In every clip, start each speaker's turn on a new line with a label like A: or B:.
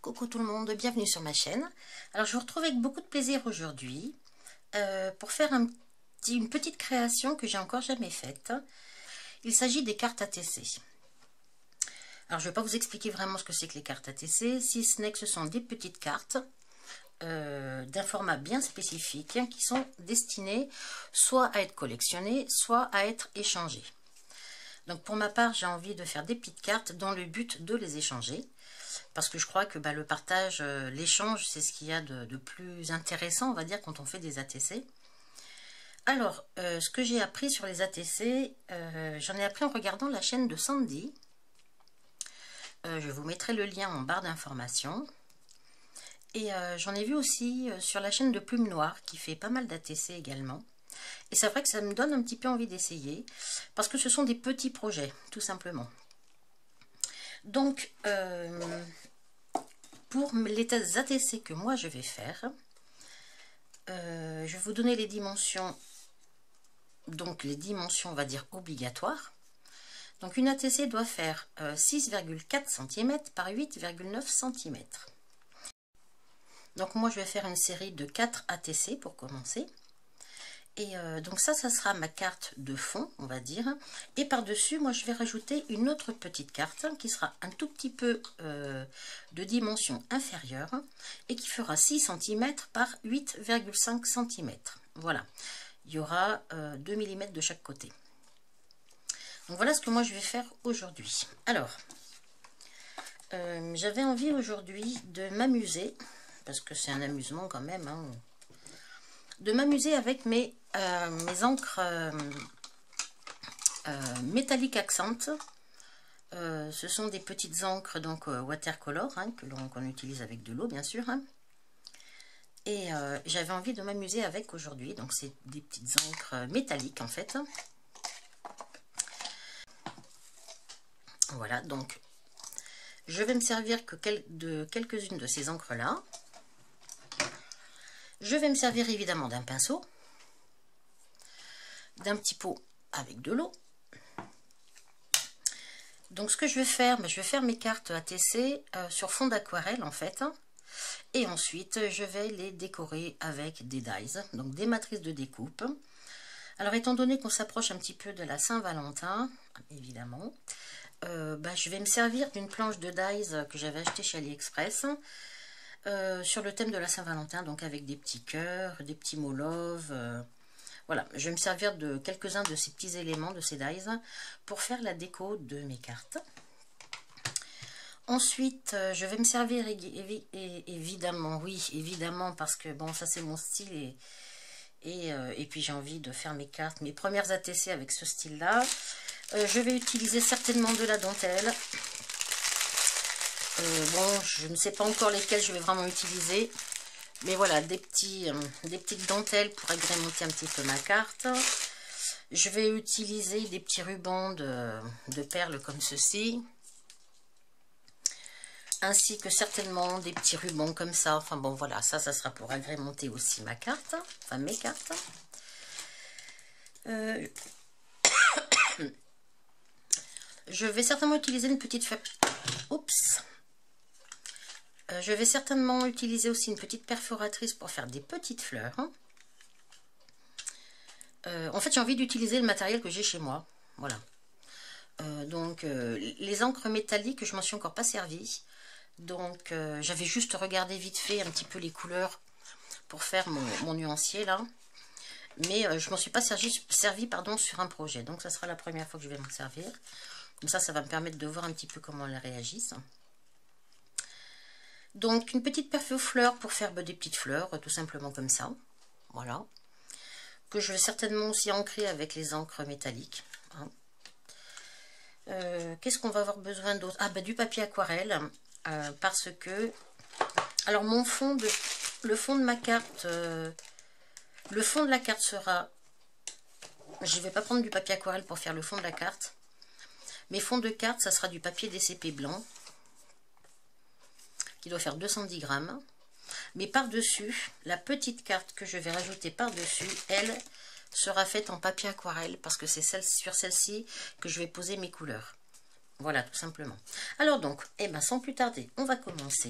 A: Coucou tout le monde, bienvenue sur ma chaîne. Alors je vous retrouve avec beaucoup de plaisir aujourd'hui pour faire une petite création que j'ai encore jamais faite. Il s'agit des cartes ATC. Alors je ne vais pas vous expliquer vraiment ce que c'est que les cartes ATC, si ce n'est que ce sont des petites cartes d'un format bien spécifique qui sont destinées soit à être collectionnées, soit à être échangées. Donc pour ma part, j'ai envie de faire des petites cartes dans le but de les échanger. Parce que je crois que le partage, l'échange, c'est ce qu'il y a de plus intéressant, on va dire, quand on fait des ATC. Alors, ce que j'ai appris sur les ATC, j'en ai appris en regardant la chaîne de Sandy. Je vous mettrai le lien en barre d'informations. Et j'en ai vu aussi sur la chaîne de Plume Noire, qui fait pas mal d'ATC également. Et c'est vrai que ça me donne un petit peu envie d'essayer, parce que ce sont des petits projets, tout simplement. Donc, pour les ATC que moi je vais faire, je vais vous donner les dimensions, donc les dimensions on va dire obligatoires. Donc une ATC doit faire 6,4 cm par 8,9 cm. Donc moi je vais faire une série de 4 ATC pour commencer. Et donc ça sera ma carte de fond, on va dire. Et par-dessus, moi, je vais rajouter une autre petite carte qui sera un tout petit peu de dimension inférieure et qui fera 6 cm par 8,5 cm. Voilà, il y aura 2 mm de chaque côté. Donc voilà ce que moi, je vais faire aujourd'hui. Alors, j'avais envie aujourd'hui de m'amuser, parce que c'est un amusement quand même, hein, de m'amuser avec mes encres métallique accent. Ce sont des petites encres donc watercolor hein, qu'on utilise avec de l'eau bien sûr. Hein. Et j'avais envie de m'amuser avec aujourd'hui. Donc c'est des petites encres métalliques en fait. Voilà, donc je vais me servir de quelques-unes de ces encres là. Je vais me servir évidemment d'un pinceau, d'un petit pot avec de l'eau. Donc ce que je vais faire, je vais faire mes cartes ATC sur fond d'aquarelle en fait. Et ensuite je vais les décorer avec des dies, donc des matrices de découpe. Alors étant donné qu'on s'approche un petit peu de la Saint-Valentin, évidemment, je vais me servir d'une planche de dies que j'avais achetée chez AliExpress. Sur le thème de la Saint-Valentin, donc avec des petits cœurs, des petits mots love. Voilà, je vais me servir de quelques-uns de ces petits éléments, de ces dies, pour faire la déco de mes cartes. Ensuite, je vais me servir évidemment, oui, évidemment, parce que bon, ça c'est mon style et puis j'ai envie de faire mes cartes, mes premières ATC avec ce style-là. Je vais utiliser certainement de la dentelle. Bon, je ne sais pas encore lesquelles je vais vraiment utiliser. Mais voilà, des petites dentelles pour agrémenter un petit peu ma carte. Je vais utiliser des petits rubans de perles comme ceci. Ainsi que certainement des petits rubans comme ça. Enfin bon, voilà, ça sera pour agrémenter aussi ma carte. Enfin, mes cartes. Je vais certainement utiliser une petite feuille. Oups! Je vais certainement utiliser aussi une petite perforatrice pour faire des petites fleurs. En fait, j'ai envie d'utiliser le matériel que j'ai chez moi. Voilà. Donc, les encres métalliques, je m'en suis encore pas servi. Donc, j'avais juste regardé vite fait un petit peu les couleurs pour faire mon nuancier là. Mais je m'en suis pas servi pardon, sur un projet. Donc, ça sera la première fois que je vais m'en servir. Comme ça va me permettre de voir un petit peu comment elles réagissent. Donc une petite perfo-fleur pour faire des petites fleurs, tout simplement comme ça. Voilà. Que je vais certainement aussi ancrer avec les encres métalliques. Hein. Qu'est-ce qu'on va avoir besoin d'autre? Ah du papier aquarelle. Parce que... Alors mon fond le fond de ma carte... le fond de la carte sera... Je ne vais pas prendre du papier aquarelle pour faire le fond de la carte. Mes fonds de carte, ça sera du papier DCP blanc. Qui doit faire 210 grammes. Mais par-dessus, la petite carte que je vais rajouter par-dessus, elle sera faite en papier aquarelle parce que c'est sur celle-ci que je vais poser mes couleurs. Voilà, tout simplement. Alors donc, sans plus tarder, on va commencer.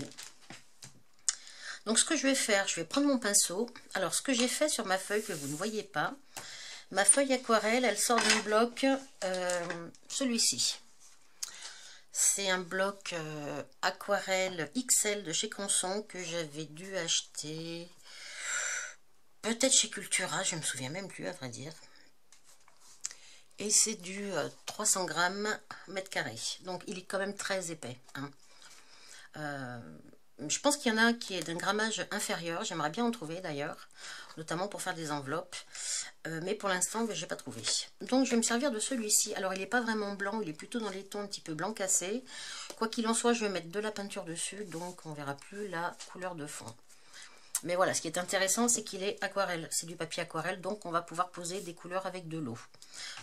A: Donc ce que je vais faire, je vais prendre mon pinceau. Alors ce que j'ai fait sur ma feuille que vous ne voyez pas, ma feuille aquarelle, elle sort d'un bloc, celui-ci. C'est un bloc aquarelle XL de chez Canson que j'avais dû acheter peut-être chez Cultura, je ne me souviens même plus à vrai dire. Et c'est du 300 grammes mètre carré. Donc il est quand même très épais. Hein. Je pense qu'il y en a un qui est d'un grammage inférieur. J'aimerais bien en trouver d'ailleurs, notamment pour faire des enveloppes. Mais pour l'instant, je n'ai pas trouvé. Donc je vais me servir de celui-ci. Alors il n'est pas vraiment blanc, il est plutôt dans les tons un petit peu blanc cassé. Quoi qu'il en soit, je vais mettre de la peinture dessus, donc on ne verra plus la couleur de fond. Mais voilà, ce qui est intéressant, c'est qu'il est aquarelle. C'est du papier aquarelle, donc on va pouvoir poser des couleurs avec de l'eau,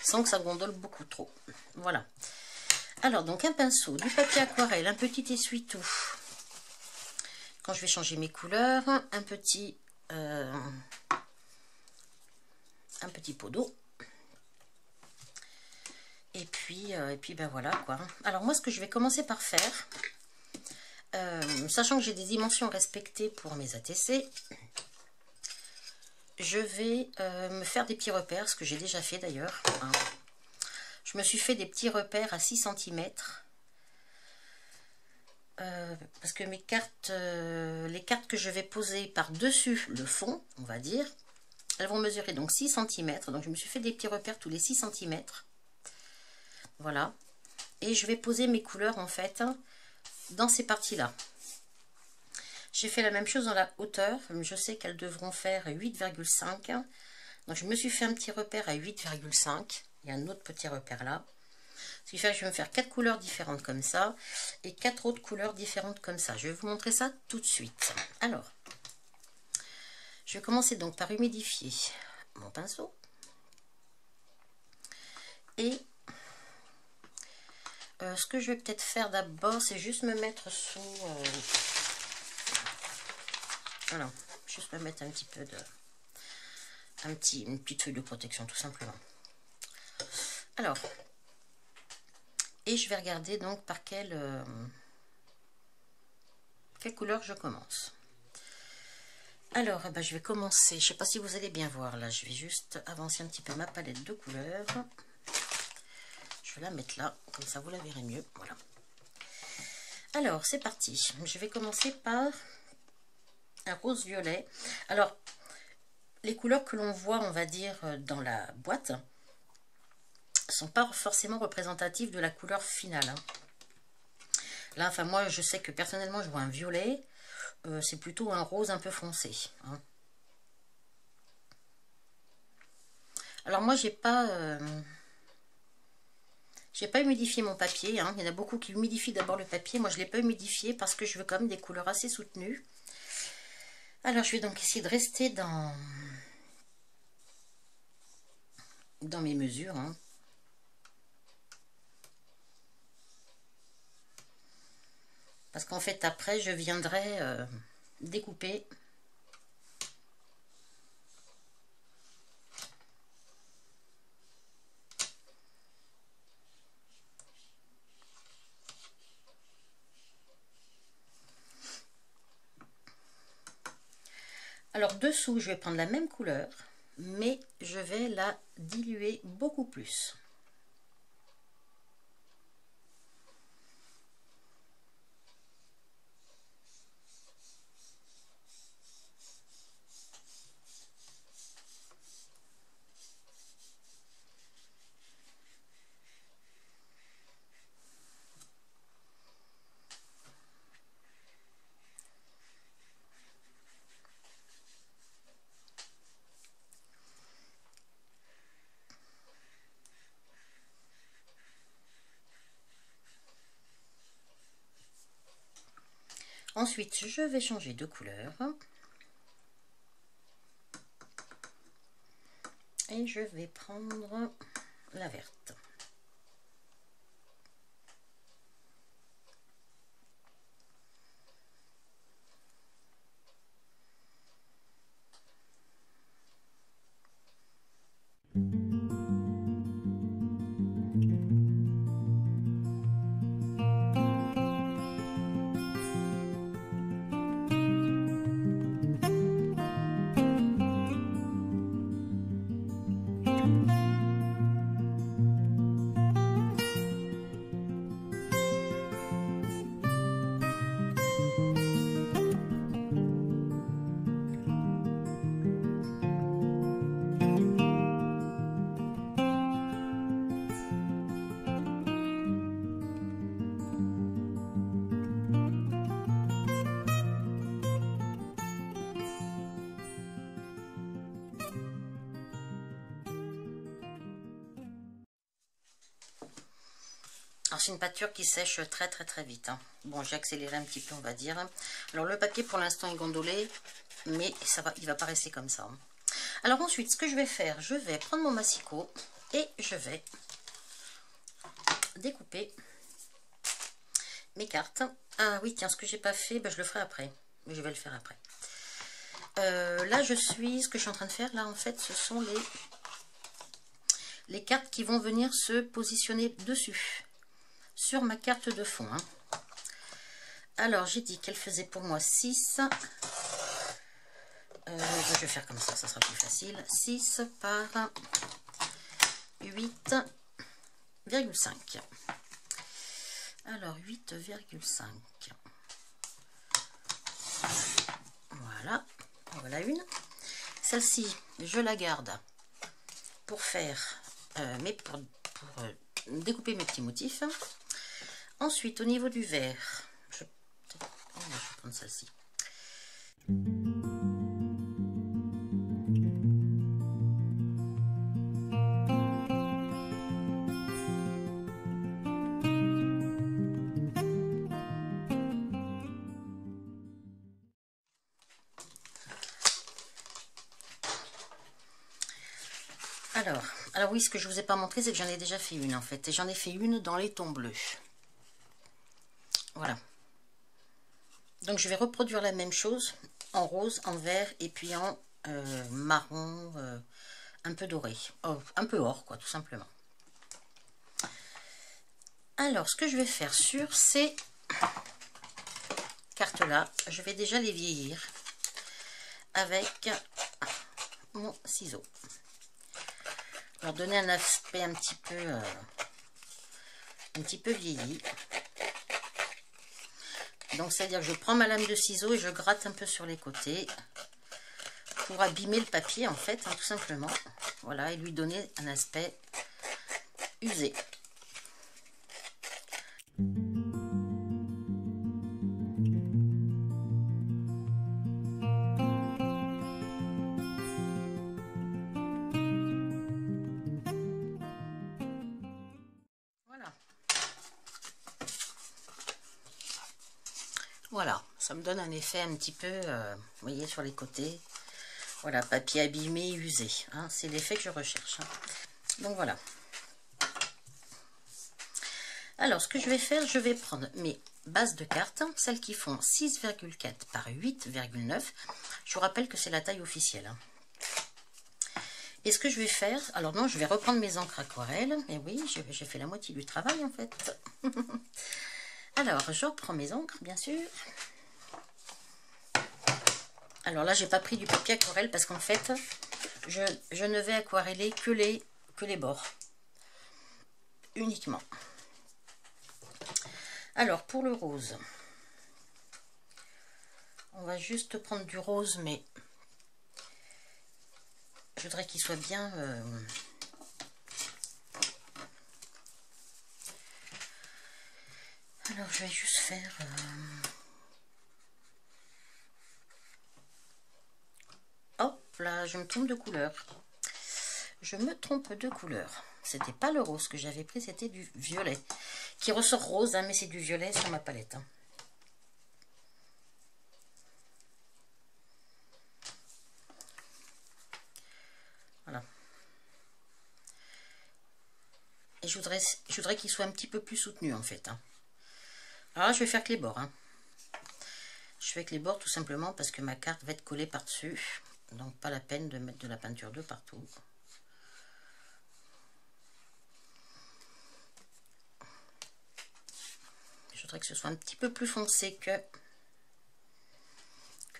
A: sans que ça gondole beaucoup trop. Voilà. Alors, donc un pinceau, du papier aquarelle, un petit essuie-tout. Quand je vais changer mes couleurs, un petit pot d'eau. Et puis ben voilà quoi. Alors moi, ce que je vais commencer par faire, sachant que j'ai des dimensions respectées pour mes ATC, je vais me faire des petits repères, ce que j'ai déjà fait d'ailleurs. Hein. Je me suis fait des petits repères à 6 cm. Parce que mes cartes, les cartes que je vais poser par-dessus le fond, on va dire, elles vont mesurer donc 6 cm. Donc je me suis fait des petits repères tous les 6 cm. Voilà. Et je vais poser mes couleurs en fait dans ces parties-là. J'ai fait la même chose dans la hauteur. Je sais qu'elles devront faire 8,5. Donc je me suis fait un petit repère à 8,5. Il y a un autre petit repère là. Ce qui fait que je vais me faire 4 couleurs différentes comme ça. Et 4 autres couleurs différentes comme ça. Je vais vous montrer ça tout de suite. Alors, je vais commencer donc par humidifier mon pinceau. Et ce que je vais peut-être faire d'abord, c'est juste me mettre sous... voilà, juste me mettre un petit peu de... une petite feuille de protection tout simplement. Alors, et je vais regarder donc par quelle couleur je commence. Alors, ben, je vais commencer, je ne sais pas si vous allez bien voir là, je vais juste avancer un petit peu ma palette de couleurs. Je vais la mettre là, comme ça vous la verrez mieux. Voilà. Alors, c'est parti. Je vais commencer par un rose violet. Alors, les couleurs que l'on voit, on va dire, dans la boîte, sont pas forcément représentatives de la couleur finale. Hein. Là, enfin, moi, je sais que personnellement, je vois un violet. C'est plutôt un rose un peu foncé. Hein. Alors, moi, j'ai pas humidifié mon papier. Hein. Il y en a beaucoup qui humidifient d'abord le papier. Moi, je ne l'ai pas humidifié parce que je veux quand même des couleurs assez soutenues. Alors, je vais donc essayer de rester dans mes mesures. Hein. Parce qu'en fait, après, je viendrai découper. Alors, dessous, je vais prendre la même couleur, mais je vais la diluer beaucoup plus. Ensuite, je vais changer de couleur. Et je vais prendre la verte. Alors c'est une peinture qui sèche très très très vite. Hein. Bon, j'ai accéléré un petit peu, on va dire. Alors le papier pour l'instant est gondolé, mais ça va, il va pas rester comme ça. Hein. Alors ensuite, ce que je vais faire, je vais prendre mon massicot et je vais découper mes cartes. Ah oui, tiens, ce que j'ai pas fait, ben, je le ferai après. Mais je vais le faire après. Là, ce que je suis en train de faire, là, en fait, ce sont les cartes qui vont venir se positionner dessus, sur ma carte de fond. Hein. Alors, j'ai dit qu'elle faisait pour moi 6. Je vais faire comme ça sera plus facile. 6 par 8,5. Alors, 8,5. Voilà. Voilà une. Celle-ci, je la garde pour faire pour découper mes petits motifs. Ensuite, au niveau du vert, je vais prendre celle-ci. Alors oui, ce que je vous ai pas montré, c'est que j'en ai déjà fait une en fait. Et j'en ai fait une dans les tons bleus. Voilà. Donc je vais reproduire la même chose en rose, en vert et puis en marron un peu doré. Oh, un peu or quoi, tout simplement. Alors ce que je vais faire sur ces cartes-là, je vais déjà les vieillir avec mon ciseau. Leur donner un aspect un petit peu vieilli. Donc c'est-à-dire que je prends ma lame de ciseau et je gratte un peu sur les côtés pour abîmer le papier en fait, hein, tout simplement. Voilà, et lui donner un aspect usé. Voilà, ça me donne un effet un petit peu, vous voyez, sur les côtés. Voilà, papier abîmé, usé. Hein, c'est l'effet que je recherche. Hein. Donc voilà. Alors, ce que je vais faire, je vais prendre mes bases de cartes, celles qui font 6,4 par 8,9. Je vous rappelle que c'est la taille officielle. Hein. Et ce que je vais faire, alors non, je vais reprendre mes encres aquarelles. Et oui, j'ai fait la moitié du travail en fait. Alors, je reprends mes encres, bien sûr. Alors là, j'ai pas pris du papier aquarelle parce qu'en fait, je ne vais aquareller que les bords. Uniquement. Alors, pour le rose, on va juste prendre du rose, mais je voudrais qu'il soit bien... Alors, je vais juste faire... Hop là, je me trompe de couleur. Je me trompe de couleur. C'était pas le rose que j'avais pris, c'était du violet. Qui ressort rose, hein, mais c'est du violet sur ma palette. Hein. Voilà. Et je voudrais qu'il soit un petit peu plus soutenu en fait. Hein. Alors là, je vais faire que les bords. Hein. Je fais que les bords tout simplement parce que ma carte va être collée par-dessus. Donc pas la peine de mettre de la peinture de partout. Je voudrais que ce soit un petit peu plus foncé que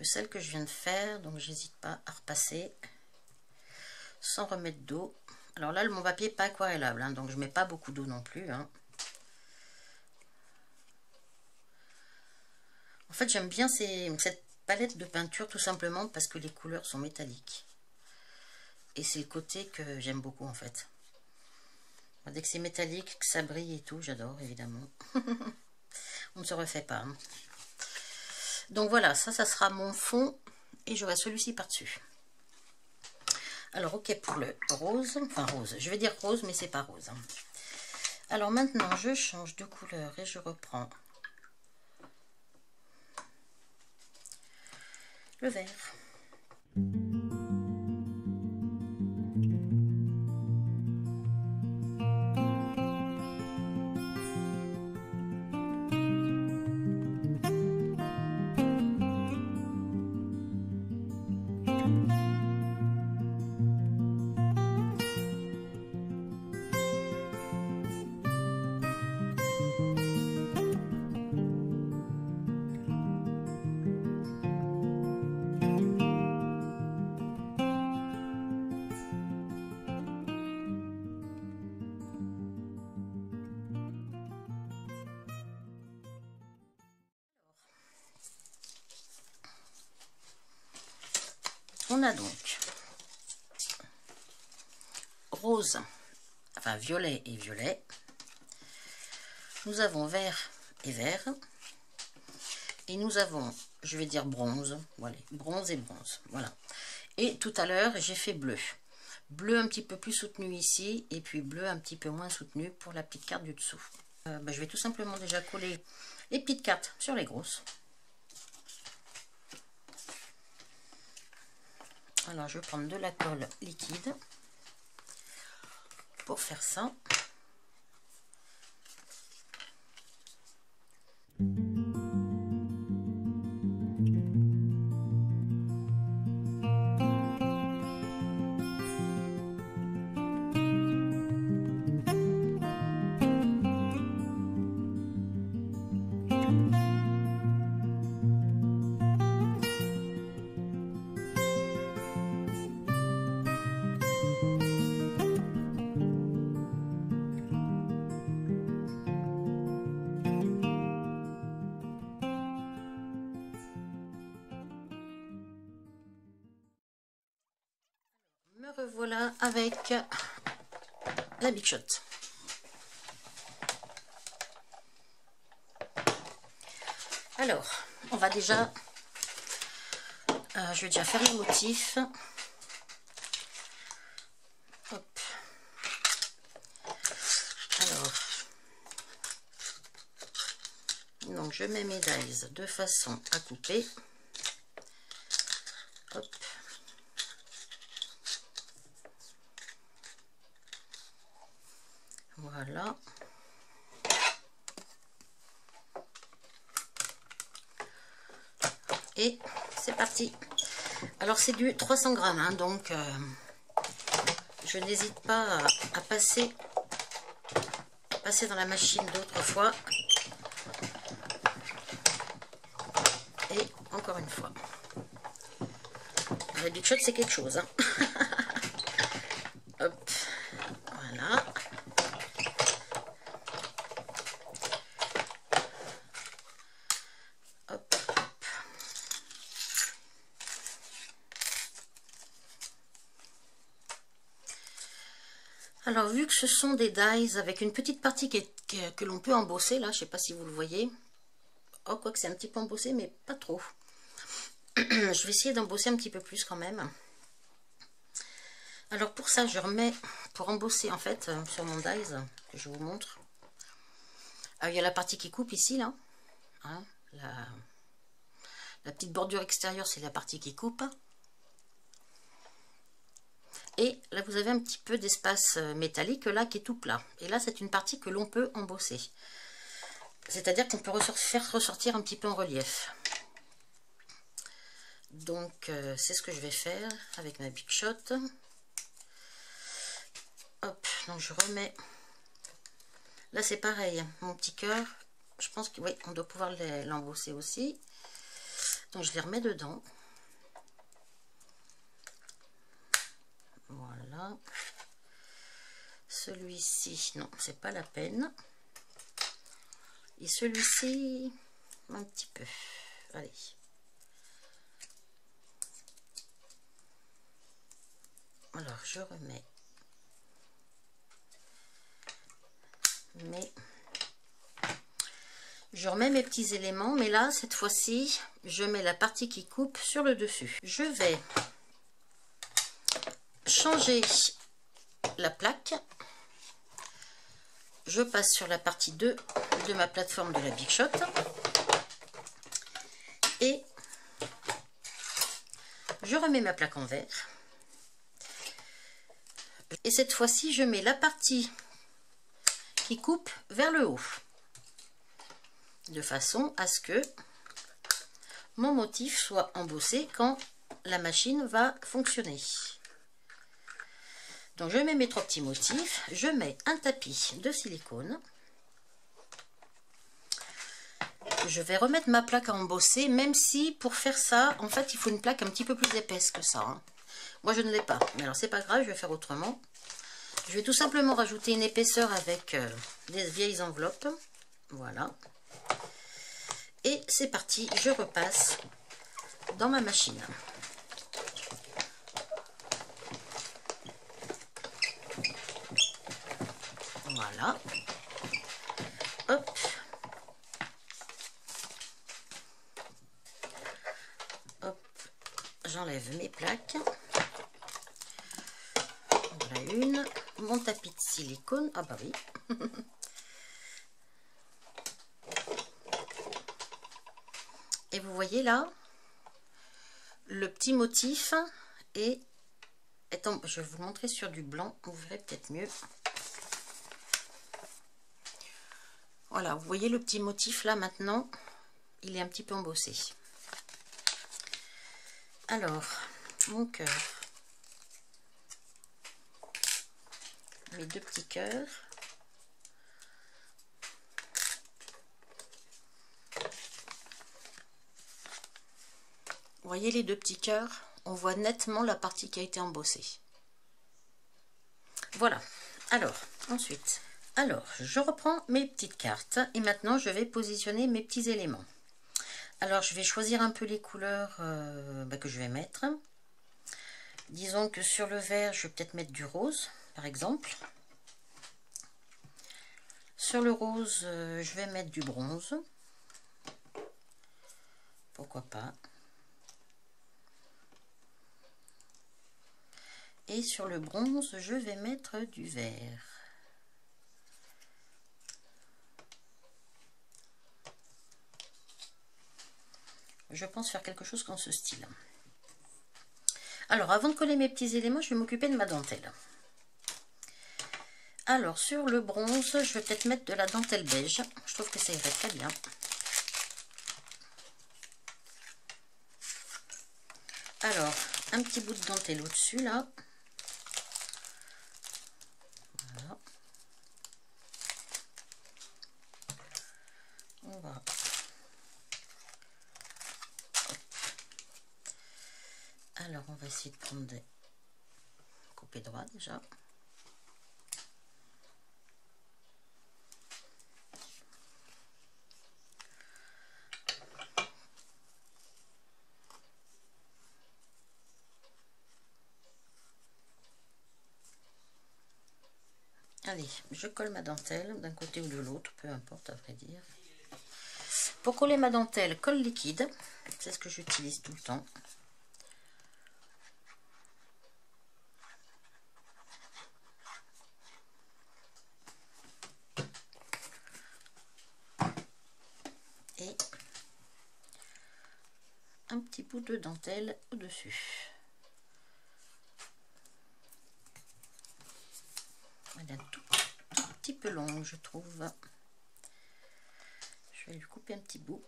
A: celle que je viens de faire. Donc j'hésite pas à repasser sans remettre d'eau. Alors là, mon papier n'est pas aquarellable, hein, donc je ne mets pas beaucoup d'eau non plus. Hein. En fait, j'aime bien cette palette de peinture tout simplement parce que les couleurs sont métalliques. Et c'est le côté que j'aime beaucoup en fait. Dès que c'est métallique, que ça brille et tout, j'adore évidemment. On ne se refait pas. Hein. Donc voilà, ça sera mon fond et j'aurai celui-ci par-dessus. Alors ok pour le rose, enfin rose, je vais dire rose mais c'est pas rose. Hein. Alors maintenant, je change de couleur et je reprends le vert. On a donc rose, enfin violet et violet. Nous avons vert et vert. Et nous avons, je vais dire bronze, voilà, bronze et bronze, voilà. Et tout à l'heure, j'ai fait bleu. Bleu un petit peu plus soutenu ici, et puis bleu un petit peu moins soutenu pour la petite carte du dessous. Je vais tout simplement déjà coller les petites cartes sur les grosses. Alors, je vais prendre de la colle liquide pour faire ça. Me revoilà avec la Big Shot. Alors, on va déjà, je vais déjà faire le motif. Hop. Alors, donc je mets mes dies de façon à couper. Hop. Voilà. Et c'est parti. Alors c'est du 300 grammes, hein, donc je n'hésite pas à passer dans la machine d'autres fois. Et encore une fois. La Big Shot, c'est quelque chose. Hein. Hop. Voilà. Hop, hop. Alors, vu que ce sont des dies avec une petite partie que l'on peut embosser, là, je ne sais pas si vous le voyez. Oh, quoi que c'est un petit peu embossé, mais pas trop. Je vais essayer d'embosser un petit peu plus quand même. Alors pour ça, je remets, pour embosser en fait, sur mon dies, que je vous montre. Il y a la partie qui coupe ici, là. Hein, la petite bordure extérieure, c'est la partie qui coupe. Et là, vous avez un petit peu d'espace métallique, là, qui est tout plat. Et là, c'est une partie que l'on peut embosser. C'est-à-dire qu'on peut faire ressortir un petit peu en relief. Donc, c'est ce que je vais faire avec ma Big Shot. Hop, donc je remets. Là, c'est pareil, mon petit cœur. Je pense que oui, on doit pouvoir l'embosser aussi. Donc, je les remets dedans. Voilà. Celui-ci, non, c'est pas la peine. Et celui-ci, un petit peu. Allez. Alors, je remets mes petits éléments, mais là, cette fois-ci, je mets la partie qui coupe sur le dessus. Je vais changer la plaque. je passe sur la partie 2 de ma plateforme de la Big Shot. Et je remets ma plaque en verre. Et cette fois-ci, je mets la partie qui coupe vers le haut. De façon à ce que mon motif soit embossé quand la machine va fonctionner. Donc je mets mes 3 petits motifs. Je mets un tapis de silicone. Je vais remettre ma plaque à embosser, même si pour faire ça, en fait, il faut une plaque un petit peu plus épaisse que ça. Hein. Moi, je ne l'ai pas. Mais alors, c'est pas grave, je vais faire autrement. Je vais tout simplement rajouter une épaisseur avec des vieilles enveloppes. Voilà. Et c'est parti, je repasse dans ma machine. Voilà. Hop. J'enlève mes plaques. Voilà une. Mon tapis de silicone. Ah bah oui. Et vous voyez là, le petit motif est en... Je vais vous montrer sur du blanc. Vous verrez peut-être mieux. Voilà, vous voyez le petit motif là maintenant. Il est un petit peu embossé. Alors, mon cœur, mes 2 petits cœurs, vous voyez les 2 petits cœurs, on voit nettement la partie qui a été embossée. Voilà, alors, ensuite, je reprends mes petites cartes et maintenant je vais positionner mes petits éléments. Alors, je vais choisir un peu les couleurs que je vais mettre. Disons que sur le vert, je vais peut-être mettre du rose, par exemple. Sur le rose, je vais mettre du bronze. Pourquoi pas. Et sur le bronze, je vais mettre du vert. Je pense faire quelque chose dans ce style. Alors, avant de coller mes petits éléments, je vais m'occuper de ma dentelle. Alors, sur le bronze, je vais peut-être mettre de la dentelle beige. Je trouve que ça irait très bien. Alors, un petit bout de dentelle au-dessus, là. Voilà. On va... Alors, on va essayer de prendre des coupés droits déjà. Allez, je colle ma dentelle d'un côté ou de l'autre, peu importe à vrai dire. Pour coller ma dentelle, colle liquide, c'est ce que j'utilise tout le temps. Et un petit bout de dentelle au-dessus. Elle est un tout petit peu longue, je trouve. Je vais lui couper un petit bout.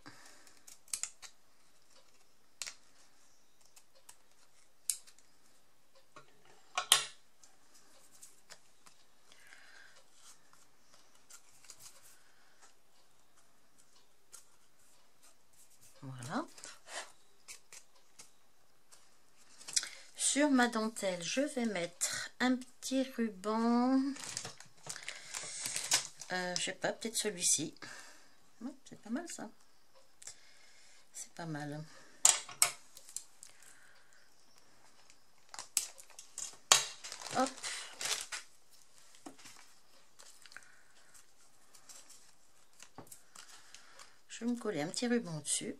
A: Voilà. Sur ma dentelle, je vais mettre un petit ruban. Je sais pas, peut-être celui-ci. Ouais, c'est pas mal ça. C'est pas mal. Hop. Je vais me coller un petit ruban au-dessus.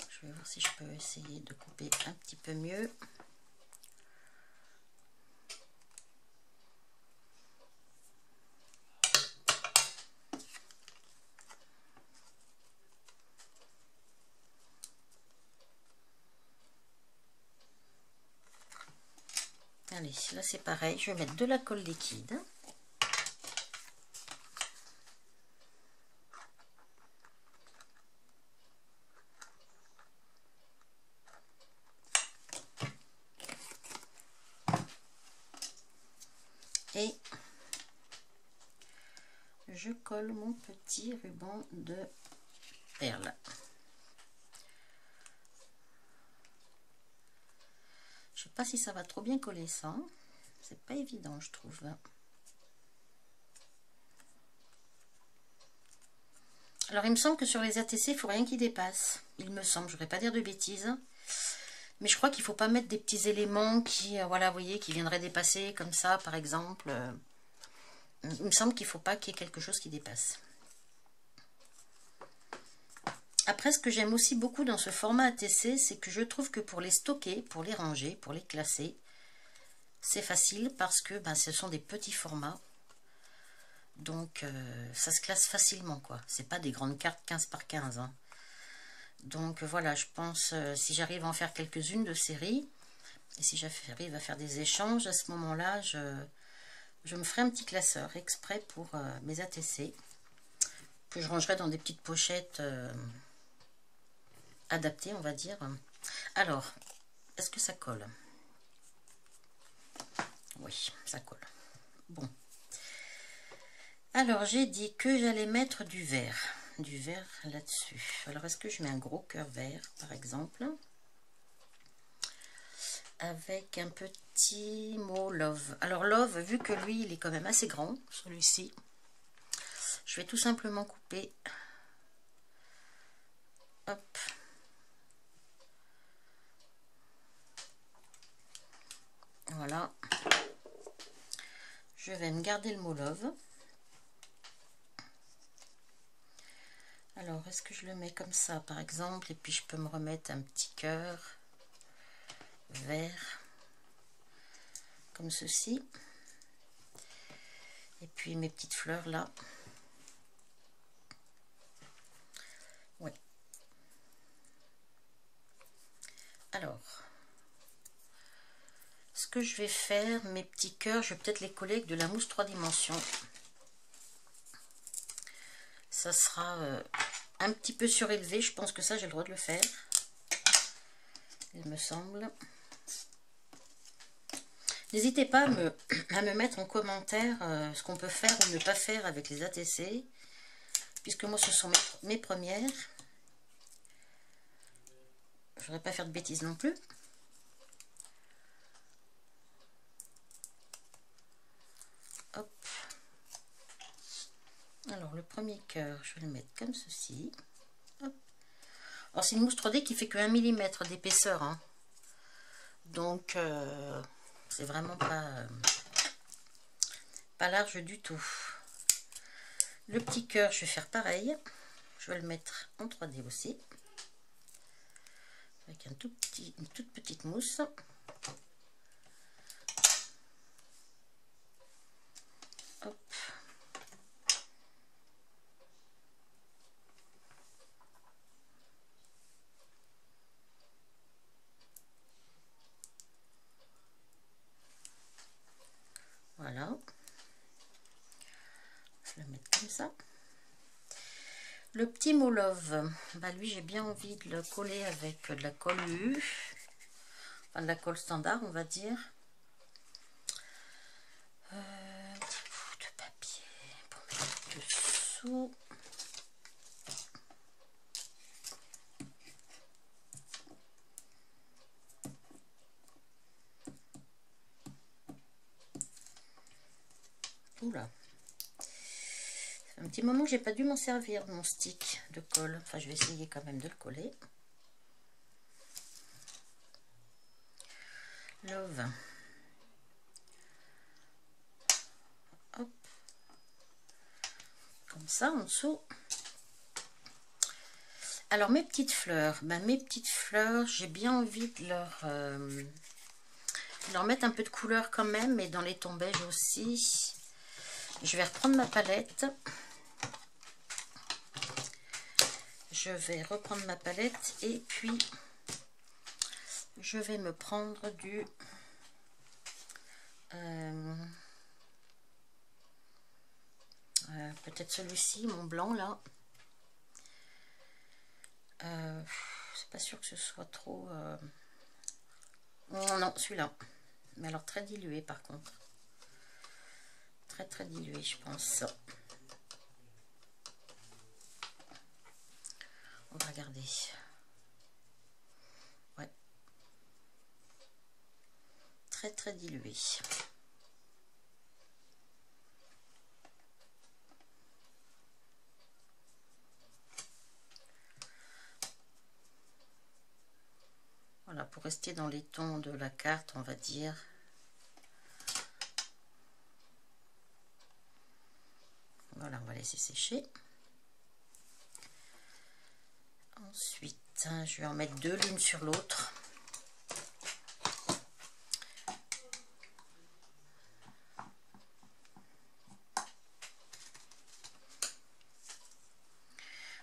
A: Je vais voir si je peux essayer de couper un petit peu mieux. Allez, là c'est pareil, je vais mettre de la colle liquide. Et je colle mon petit ruban de perles. Je sais pas si ça va trop bien coller ça. C'est pas évident, je trouve. Alors, il me semble que sur les ATC, il faut rien qui dépasse. Il me semble, je ne voudrais pas dire de bêtises. Mais je crois qu'il ne faut pas mettre des petits éléments qui, voilà, vous voyez, qui viendraient dépasser comme ça, par exemple. Il me semble qu'il ne faut pas qu'il y ait quelque chose qui dépasse. Après, ce que j'aime aussi beaucoup dans ce format ATC, c'est que je trouve que pour les stocker, pour les ranger, pour les classer, c'est facile parce que ben, ce sont des petits formats. Donc, ça se classe facilement, quoi. C'est pas des grandes cartes 15 par 15. Hein. Donc, voilà, je pense, si j'arrive à en faire quelques-unes de série, et si j'arrive à faire des échanges, à ce moment-là, je me ferai un petit classeur exprès pour mes ATC, que je rangerai dans des petites pochettes adaptées, on va dire. Alors, est-ce que ça colle? Oui, ça colle. Bon. Alors, j'ai dit que j'allais mettre du vert là-dessus. Alors, est-ce que je mets un gros cœur vert, par exemple, avec un petit mot love. Alors, love, vu que lui, il est quand même assez grand, celui-ci, je vais tout simplement couper. Hop. Voilà. Je vais me garder le mot love. Alors, est-ce que je le mets comme ça, par exemple, et puis je peux me remettre un petit cœur vert, comme ceci. Et puis mes petites fleurs là. Oui. Alors, ce que je vais faire, mes petits cœurs, je vais peut-être les coller avec de la mousse 3 dimensions. Ça sera un petit peu surélevé, je pense que ça j'ai le droit de le faire, il me semble. N'hésitez pas à me mettre en commentaire ce qu'on peut faire ou ne pas faire avec les ATC, puisque moi ce sont mes premières. Je ne voudrais pas faire de bêtises non plus. Hop. Alors le premier cœur, je vais le mettre comme ceci. Hop. Alors c'est une mousse 3D qui fait que 1 mm d'épaisseur. Hein. Donc c'est vraiment pas large du tout. Le petit cœur, je vais faire pareil. Je vais le mettre en 3D aussi. Avec une toute petite mousse. Hop. Voilà. Je vais le mettre comme ça. Le petit mot love, bah lui j'ai bien envie de le coller avec de la colle U, enfin de la colle standard on va dire. Un petit bout de papier pour mettre dessous. Oula. Un petit moment que j'ai pas dû m'en servir de mon stick de colle. Enfin, je vais essayer quand même de le coller. Love. Hop. Comme ça, en dessous. Alors, mes petites fleurs. Ben, mes petites fleurs, j'ai bien envie de leur mettre un peu de couleur quand même, mais dans les tons beiges aussi. Je vais reprendre ma palette. Je vais reprendre ma palette et puis je vais me prendre du Peut-être celui-ci, mon blanc là. C'est pas sûr que ce soit trop... Non, celui-là. Mais alors très dilué par contre. Très dilué, je pense. On va regarder. Ouais. Très dilué. Voilà, pour rester dans les tons de la carte, on va dire. Voilà, on va laisser sécher. Ensuite, je vais en mettre deux l'une sur l'autre.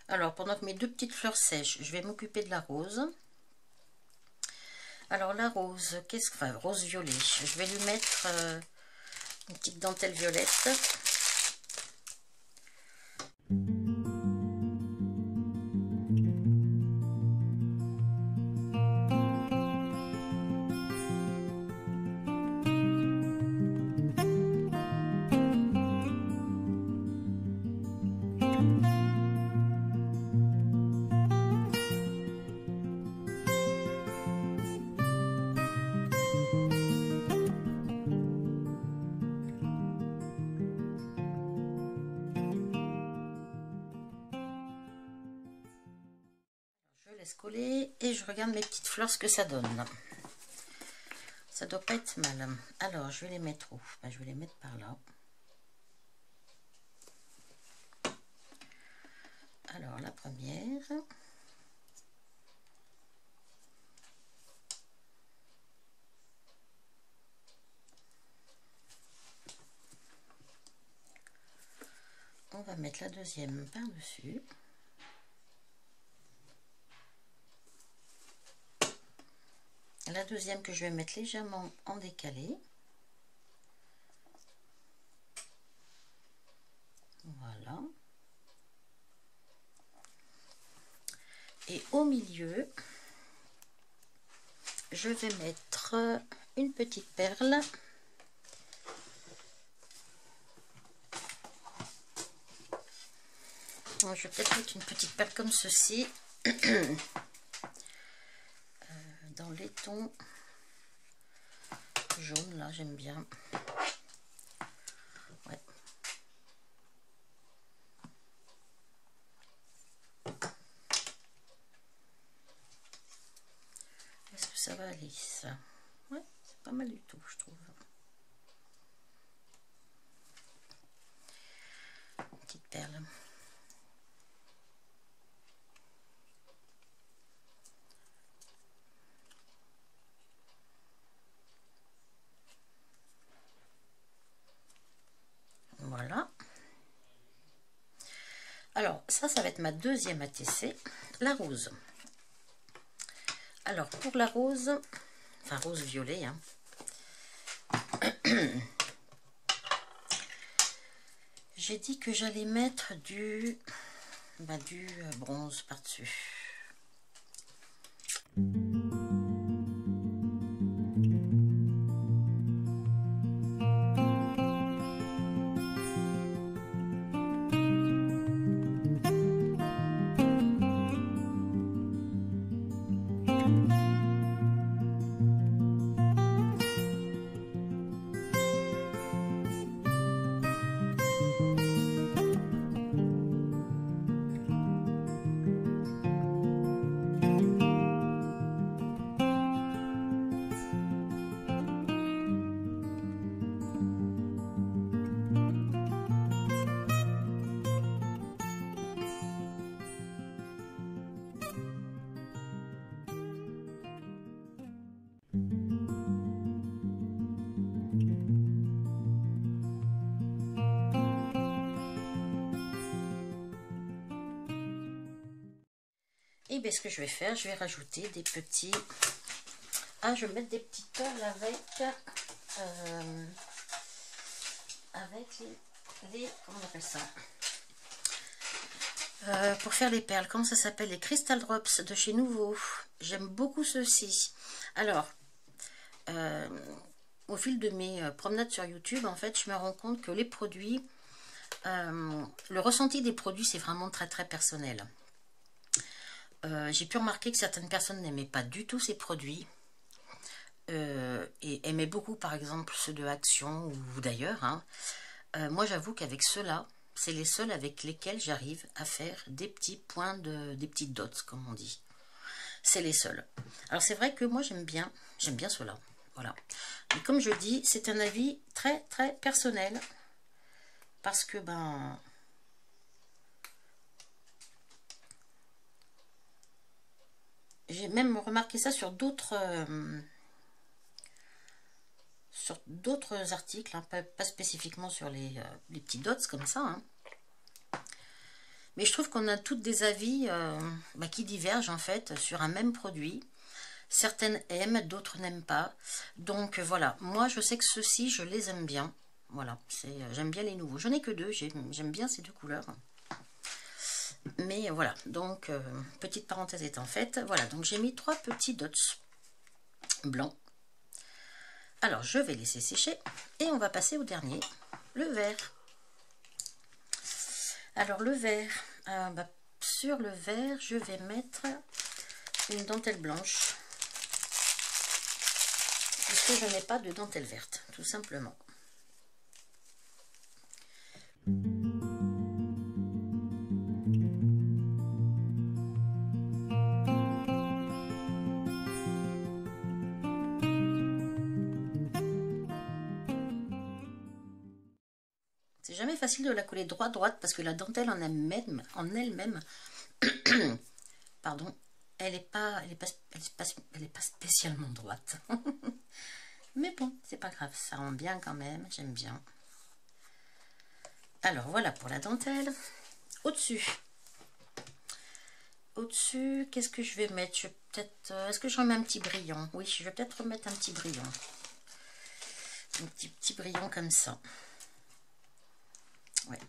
A: Alors, pendant que mes deux petites fleurs sèchent, je vais m'occuper de la rose. Alors, la rose, enfin, rose violet. Je vais lui mettre une petite dentelle violette. Je laisse coller et je regarde mes petites fleurs ce que ça donne. Ça doit pas être mal. Alors je vais les mettre où? Je vais les mettre par là. Alors la première. On va mettre la deuxième par-dessus. La deuxième que je vais mettre légèrement en décalé. Voilà. Et au milieu, je vais mettre une petite perle. Je vais peut-être mettre une petite perle comme ceci. Dans les tons jaunes, là, j'aime bien. Ouais. Est-ce que ça va aller, ça? Ouais, c'est pas mal du tout, je trouve. Petite perle. Voilà. Alors, ça va être ma deuxième ATC, la rose. Alors, pour la rose, enfin rose violet, hein, j'ai dit que j'allais mettre du bronze par-dessus. Et bien ce que je vais faire, je vais rajouter des petits... Ah, je vais mettre des petites perles avec... avec comment on appelle ça, pour faire les perles. Comment ça s'appelle? Les Crystal Drops de chez Nouveau. J'aime beaucoup ceux-ci. Alors, au fil de mes promenades sur YouTube, en fait, je me rends compte que les produits, le ressenti des produits, c'est vraiment très très personnel. J'ai pu remarquer que certaines personnes n'aimaient pas du tout ces produits et aimaient beaucoup, par exemple, ceux de Action ou d'ailleurs. Hein. Moi, j'avoue qu'avec ceux-là, c'est les seuls avec lesquels j'arrive à faire des petits points, des petites dots, comme on dit. C'est les seuls. Alors, c'est vrai que moi, j'aime bien ceux-là. Voilà. Mais comme je dis, c'est un avis très, très personnel. Parce que, ben... j'ai même remarqué ça sur d'autres articles, hein, pas spécifiquement sur les petits dots comme ça. Hein. Mais je trouve qu'on a toutes des avis qui divergent en fait sur un même produit. Certaines aiment, d'autres n'aiment pas. Donc voilà, moi je sais que ceux-ci, je les aime bien. Voilà, j'aime bien les nouveaux. Je n'ai que deux, j'aime bien ces deux couleurs. Mais voilà, donc petite parenthèse étant faite, voilà, donc j'ai mis 3 petits dots blancs. Alors je vais laisser sécher et on va passer au dernier, le vert. Alors le vert, sur le vert, je vais mettre une dentelle blanche. Puisque je n'ai pas de dentelle verte, tout simplement. C'est jamais facile de la coller droite parce que la dentelle en elle-même, pardon, elle est pas spécialement droite. Mais bon, c'est pas grave, ça rend bien quand même, j'aime bien. Alors voilà pour la dentelle. Au-dessus, qu'est-ce que je vais mettre? Je vais peut-être, est-ce que je remets un petit brillant? Oui, je vais peut-être remettre un petit brillant. Un petit brillant comme ça. Ouais.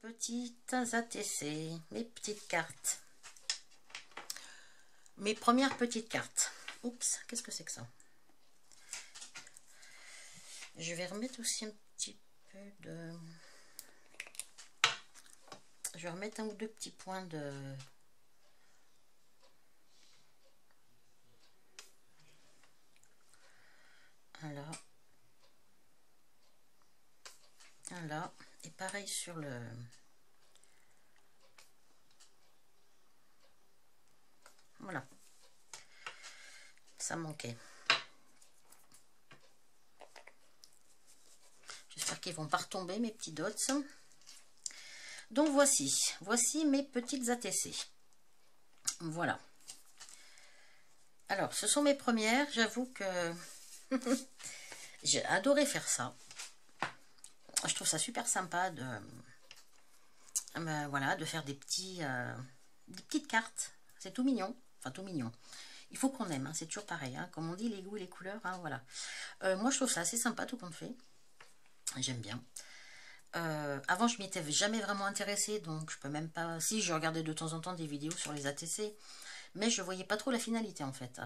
A: Petites ATC, mes petites cartes. Mes premières petites cartes. Oups, qu'est-ce que c'est que ça? Je vais remettre aussi un petit peu de... Je vais remettre un ou deux petits points Voilà, et pareil sur le... Voilà, ça manquait. J'espère qu'ils vont pas retomber mes petits dots. Donc voici mes petites ATC. Voilà. Alors, ce sont mes premières. J'avoue que j'ai adoré faire ça. Je trouve ça super sympa de, voilà, de faire des petites cartes. C'est tout mignon. Enfin, tout mignon. Il faut qu'on aime, hein, c'est toujours pareil. Hein, comme on dit, les goûts et les couleurs, hein, voilà. Moi, je trouve ça assez sympa, tout compte fait. J'aime bien. Avant, je m'y étais jamais vraiment intéressée, donc je peux même pas... Si, je regardais de temps en temps des vidéos sur les ATC, mais je voyais pas trop la finalité, en fait.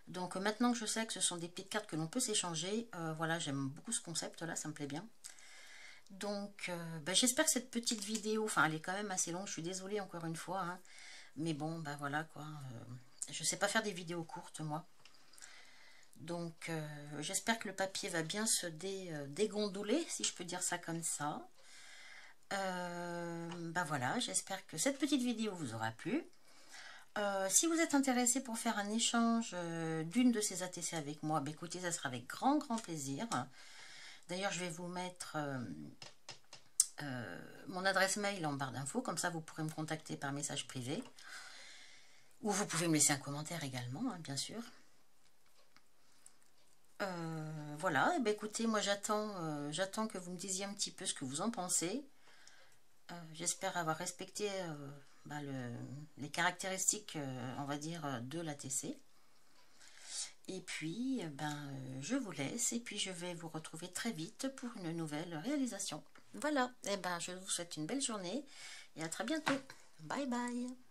A: Donc, maintenant que je sais que ce sont des petites cartes que l'on peut s'échanger, voilà, j'aime beaucoup ce concept-là, ça me plaît bien. Donc, j'espère que cette petite vidéo... Enfin, elle est quand même assez longue, je suis désolée encore une fois, hein, mais bon, voilà, quoi. Je sais pas faire des vidéos courtes, moi. Donc, j'espère que le papier va bien se dégondoler, si je peux dire ça comme ça. Voilà, j'espère que cette petite vidéo vous aura plu. Si vous êtes intéressé pour faire un échange d'une de ces ATC avec moi, écoutez, ça sera avec grand plaisir. D'ailleurs, je vais vous mettre mon adresse mail en barre d'infos, comme ça vous pourrez me contacter par message privé. Ou vous pouvez me laisser un commentaire également, hein, bien sûr. Voilà, et écoutez, moi j'attends que vous me disiez un petit peu ce que vous en pensez. J'espère avoir respecté les caractéristiques, on va dire, de l'ATC. Et puis, je vous laisse et puis je vais vous retrouver très vite pour une nouvelle réalisation. Voilà, et je vous souhaite une belle journée et à très bientôt. Bye bye.